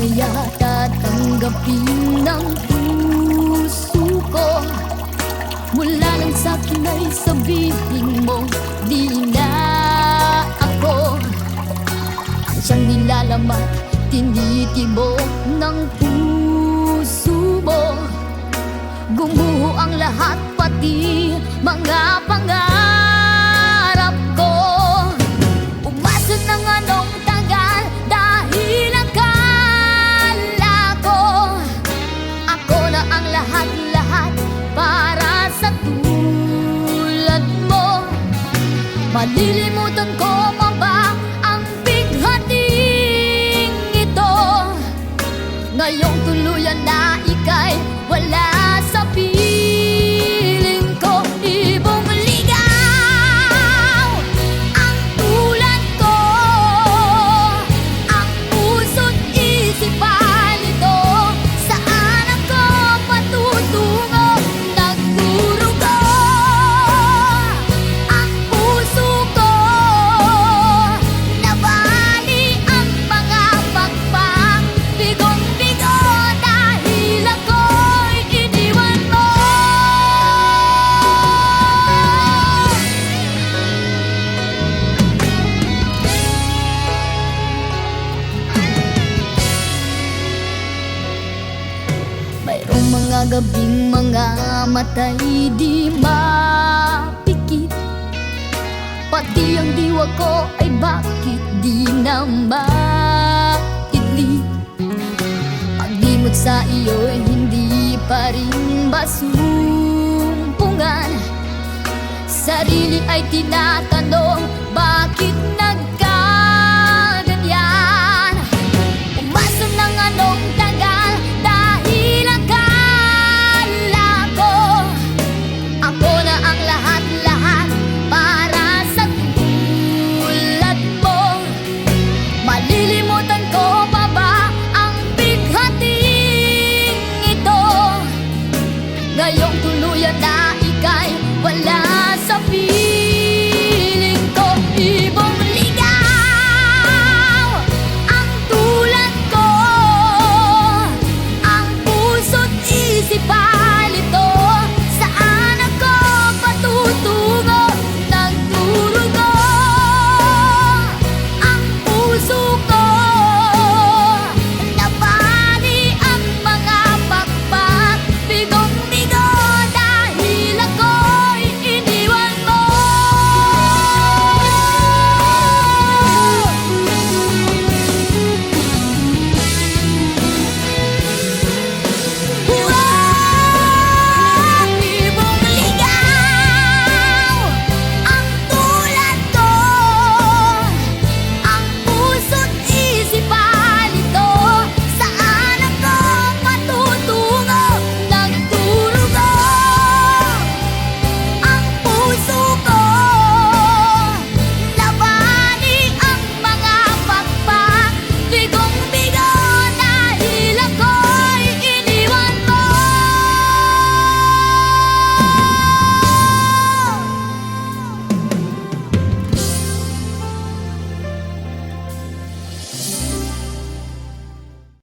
kaya tatanggapin ng puso ko? Mula nang sa'kin ay sabihin mo, di na ako ang siyang nilalaman, tinitibo ng puso mo. Gumuho ang lahat, pati mga pangarap ko. Umasa ng anong tagal dahil akala ko ako na ang lahat-lahat para sa tulad mo. Malilimutan ko pa ba ang bighating ito? Ngayong tuluyan na ika'y wala sa piling ko. Ibong ligaw ang tulad ko, ang puso't isip palito. Saan ako patutungo? Nagdurugo ang puso ko, nabali ang mga pagpang. Bigong-bigo dahil ako'y iniwan mo. Mayroong mga gabing mga matay di mapikit, pati ang diwa ko ay bakit di na maidli. Pag-imot sa iyo'y hindi pa rin masumpungan. Sarili ay tinatanong, bakit nag